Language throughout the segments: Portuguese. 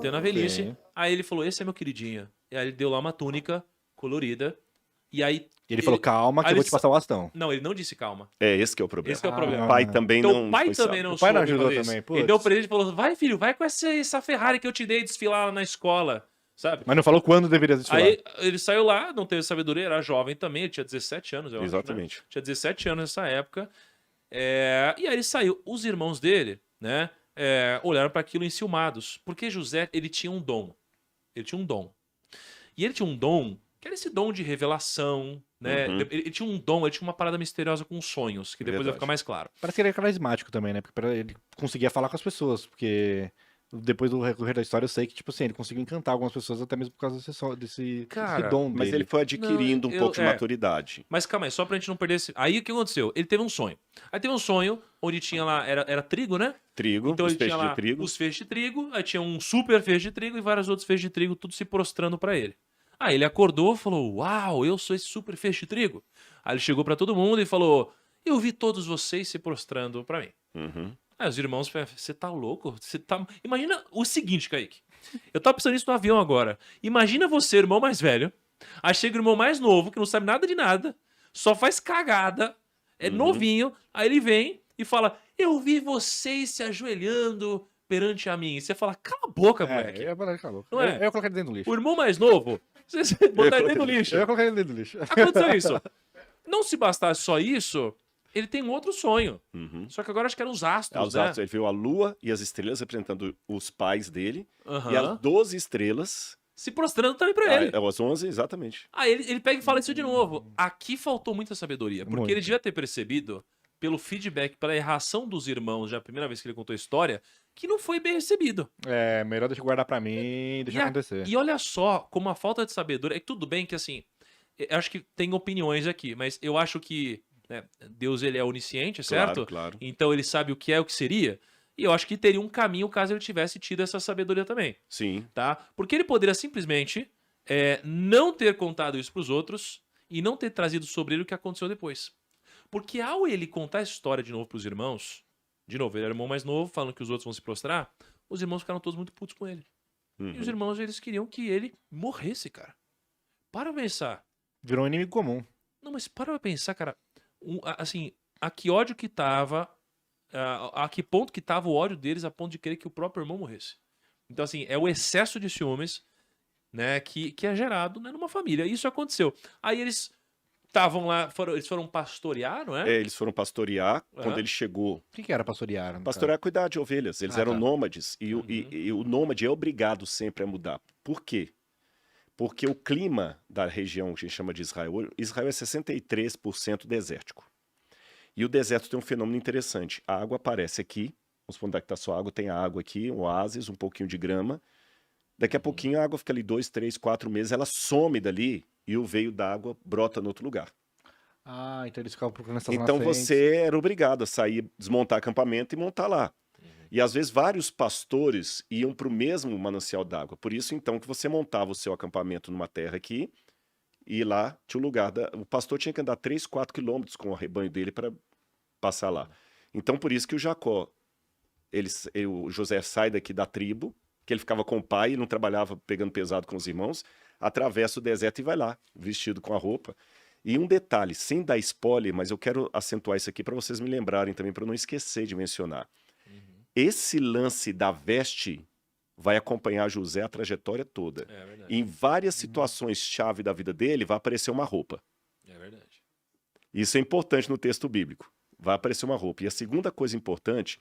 ter na velhice. Sim. Aí ele falou, esse é meu queridinho. E aí ele deu lá uma túnica colorida. E aí... E ele falou, calma que aí eu vou ele te passar o bastão. Não, ele não disse calma. Esse que é o problema. Esse que é o problema. O pai também Então não o pai foi também sábio. não O pai não soube ajudou fazer isso. também, Ele putz. deu o presente e falou, vai filho, vai com essa Ferrari que eu te dei desfilar lá na escola, sabe? Mas não falou quando deveria desfilar. Aí ele saiu lá, não teve sabedoria, era jovem também, ele tinha 17 anos, eu acho, né? Exatamente. Tinha 17 anos nessa época. E aí ele saiu. Os irmãos dele, né, olharam para aquilo enciumados. Porque José, ele tinha um dom. Ele tinha um dom. E ele tinha um dom, que era esse dom de revelação, né? Uhum. Ele tinha um dom, ele tinha uma parada misteriosa com sonhos, que depois vai Verdade. ficar mais claro. Parece que ele era carismático também, né? Porque ele conseguia falar com as pessoas. Porque depois do recorrer da história, eu sei que, tipo assim, ele conseguiu encantar algumas pessoas até mesmo por causa desse Cara, dom Mas dele. ele foi adquirindo Não, um pouco de é. maturidade. Mas calma aí, só pra gente não perder esse... Aí o que aconteceu? Ele teve um sonho. Aí teve um sonho onde tinha lá, era trigo, né? Trigo, Então os ele tinha peixes lá de trigo. os feixes de trigo, aí tinha um super feixe de trigo e vários outros feixes de trigo, tudo se prostrando pra ele. Aí ele acordou e falou, uau, eu sou esse super feixe de trigo. Aí ele chegou pra todo mundo e falou, eu vi todos vocês se prostrando pra mim. Uhum. Aí os irmãos falaram, você tá louco? Você tá... Imagina o seguinte, Kaique. Eu tava pensando nisso no avião agora. Imagina você, irmão mais velho, aí chega o irmão mais novo, que não sabe nada de nada, só faz cagada, é novinho, aí ele vem e fala, eu vi vocês se ajoelhando perante a mim. E você fala, cala a boca, moleque. Eu ia falar, calou. Não é? Eu ia colocar ele dentro do lixo. O irmão mais novo, você botar ele dentro do lixo. Eu ia colocar ele dentro do lixo. Aconteceu isso. Não se bastasse só isso, ele tem um outro sonho. Uhum. Só que agora acho que eram os astros, Os né? astros, ele viu a lua e as estrelas representando os pais dele. Aham. E as 12 estrelas. Se prostrando também pra ele. As 11, exatamente. Aí ele pega e fala isso de novo. Aqui faltou muita sabedoria. Porque Muito. ele devia ter percebido, pelo feedback, pela erração dos irmãos, já a primeira vez que ele contou a história, que não foi bem recebido. É, melhor deixa eu guardar pra mim e deixa acontecer. E olha só como a falta de sabedoria. É que tudo bem que assim. Eu acho que tem opiniões aqui, mas eu acho que né, Deus ele é onisciente, certo? Claro, claro. Então ele sabe o que é o que seria. E eu acho que teria um caminho caso ele tivesse tido essa sabedoria também. Sim. Tá? Porque ele poderia simplesmente não ter contado isso pros outros e não ter trazido sobre ele o que aconteceu depois. Porque ao ele contar a história de novo pros irmãos, de novo, ele era o irmão mais novo, falando que os outros vão se prostrar, os irmãos ficaram todos muito putos com ele. E os Uhum. irmãos, eles queriam que ele morresse, cara. Para pra pensar. Virou um inimigo comum. Não, mas para pra pensar, cara. Assim, a que ódio que tava, a que ponto que tava o ódio deles a ponto de querer que o próprio irmão morresse. Então, assim, é o excesso de ciúmes, né, que é gerado, né, numa família. Isso aconteceu. Aí eles estavam lá, eles foram pastorear, não é? Eles foram pastorear. Quando Aham. ele chegou. O que era pastorear? no Pastorear é cuidar de ovelhas. Eles Ah, eram tá. nômades. E, e o nômade é obrigado sempre a mudar. Por quê? Porque o clima da região que a gente chama de Israel, Israel é 63% desértico. E o deserto tem um fenômeno interessante. A água aparece aqui, vamos supor onde é que está sua água, tem a água aqui, um oásis, um pouquinho de grama. Daqui a pouquinho a água fica ali 2, 3, 4 meses, ela some dali e o veio da água brota no outro lugar. Ah, então eles ficavam procurando essas Então nascentes. você era obrigado a sair, desmontar acampamento e montar lá. E às vezes vários pastores iam para o mesmo manancial d'água. Por isso então que você montava o seu acampamento numa terra aqui e lá tinha um lugar. O pastor tinha que andar 3, 4 quilômetros com o rebanho dele para passar lá. Então por isso que o Jacó, o José sai daqui da tribo, que ele ficava com o pai e não trabalhava pegando pesado com os irmãos, atravessa o deserto e vai lá, vestido com a roupa. E um detalhe, sem dar spoiler, mas eu quero acentuar isso aqui para vocês me lembrarem também, para eu não esquecer de mencionar. Esse lance da veste vai acompanhar José a trajetória toda. É verdade. Em várias situações-chave da vida dele, vai aparecer uma roupa. É verdade. Isso é importante no texto bíblico. Vai aparecer uma roupa. E a segunda coisa importante,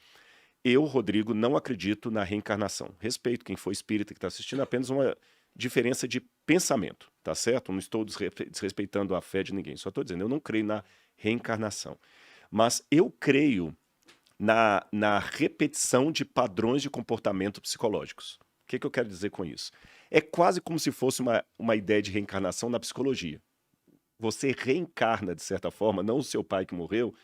eu, Rodrigo, não acredito na reencarnação. Respeito quem for espírita que está assistindo, apenas uma diferença de pensamento, tá certo? Não estou desrespeitando a fé de ninguém. Só estou dizendo, eu não creio na reencarnação. Mas eu creio na repetição de padrões de comportamento psicológicos. O que eu quero dizer com isso? É quase como se fosse uma ideia de reencarnação na psicologia. Você reencarna, de certa forma, não o seu pai que morreu,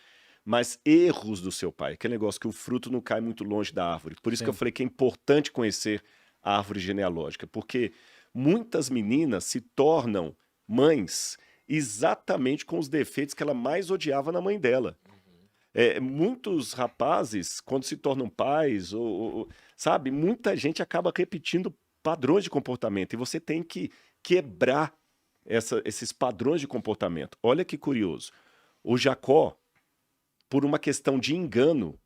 mas erros do seu pai. Aquele negócio que o fruto não cai muito longe da árvore. Por isso que eu falei que é importante conhecer a árvore genealógica, porque muitas meninas se tornam mães exatamente com os defeitos que ela mais odiava na mãe dela. Muitos rapazes, quando se tornam pais, sabe, muita gente acaba repetindo padrões de comportamento. E você tem que quebrar esses padrões de comportamento. Olha que curioso. O Jacó, por uma questão de engano,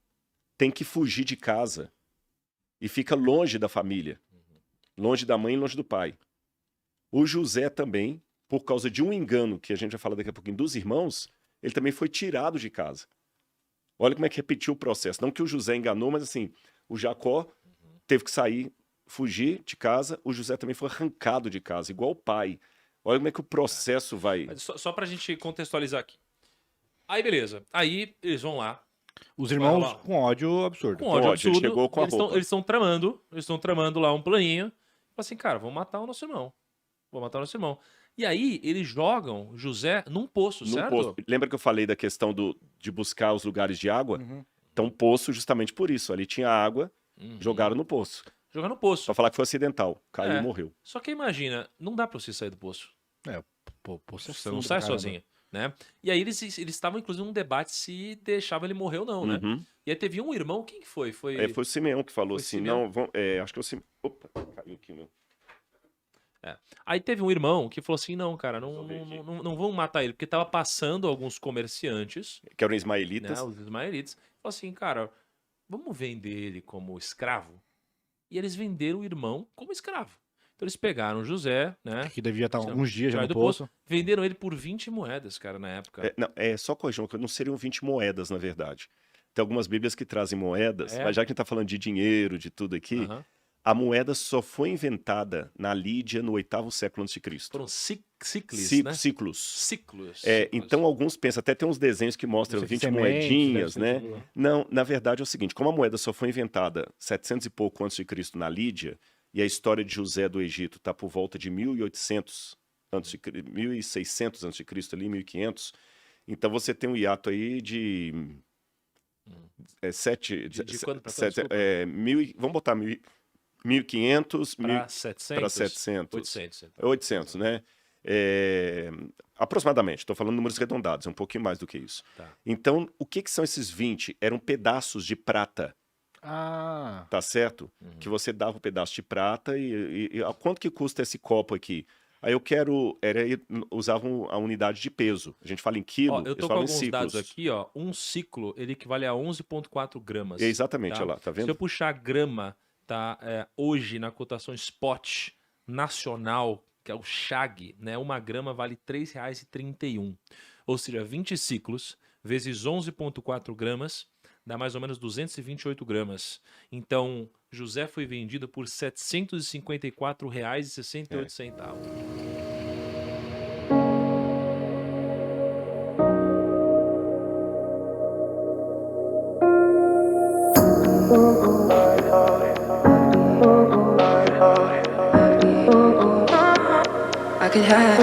tem que fugir de casa e fica longe da família, longe da mãe e longe do pai. O José também, por causa de um engano, que a gente vai falar daqui a pouquinho, dos irmãos, ele também foi tirado de casa. Olha como é que repetiu o processo. Não que o José enganou, mas assim, o Jacó teve que sair, fugir de casa, o José também foi arrancado de casa, igual o pai. Olha como é que o processo vai... Mas só pra gente contextualizar aqui. Aí, beleza. Aí, eles vão lá. Os irmãos Vai lá. com ódio absurdo. Com ódio ódio, ele absurdo. chegou com a roupa. Eles estão tramando lá um planinho. Fala assim, cara, vamos matar o nosso irmão. Vamos matar o nosso irmão. E aí, eles jogam José num poço, num certo? poço. Lembra que eu falei da questão de buscar os lugares de água? Uhum. Então, poço justamente por isso. Ali tinha água, jogaram no poço. Jogar no poço. Só falar que foi acidental. Caiu É. e morreu. Só que imagina, não dá pra você sair do poço. Poço é Você não fundo sai pra caramba. sozinho, né? E aí eles estavam, inclusive, num debate se deixava ele morrer ou não, né? Uhum. E aí teve um irmão, quem que foi? Foi Foi o Simeão que falou Foi assim, Simeão? não, acho que é o Simeão. Opa, caiu aqui, meu. Aí teve um irmão que falou assim, não, cara, não, Resolvi aqui. não vamos matar ele, porque tava passando alguns comerciantes, Que eram né, ismaelitas. os ismaelitas, falou assim, cara, vamos vender ele como escravo? E eles venderam o irmão como escravo. Então eles pegaram José, né, Que devia estar uns dias já atrás no do poço. venderam ele por 20 moedas, cara, na época. Não, só corrigir uma coisa, não seriam 20 moedas, na verdade. Tem algumas bíblias que trazem moedas, É. mas já que a gente tá falando de dinheiro, de tudo aqui, Aham. a moeda só foi inventada na Lídia no 8º século a.C. Foram ciclos, Ci- né? Ciclos. Ciclos. Então, alguns pensam, até tem uns desenhos que mostram Não sei 20 se sementes, moedinhas, deve ser né? tudo. Não, na verdade é o seguinte, como a moeda só foi inventada 700 e pouco antes de Cristo na Lídia, e a história de José do Egito está por volta de 1800 1600 antes de Cristo ali, 1500, então você tem um hiato aí de De quando pra quando, desculpa? vamos botar 1500 Para 700? para 700. 800. 800, né? Aproximadamente, estou falando números arredondados, é um pouquinho mais do que isso. Tá. Então, o que são esses 20? Eram pedaços de prata, Ah, tá certo? Que você dava um pedaço de prata e quanto que custa esse copo aqui? Aí eu quero, usavam a unidade de peso. A gente fala em quilo, Ó, eu eles tô com falam em alguns ciclos. dados aqui, ó. Um ciclo, ele equivale a 11,4 gramas. Exatamente, tá? olha lá, tá Se eu vendo? puxar grama, tá? Hoje, na cotação spot nacional, que é o Chag, né? Uma grama vale R$ 3,31. Ou seja, 20 ciclos vezes 11,4 gramas dá mais ou menos 228 gramas. Então, José foi vendido por R$ 754,68. I could have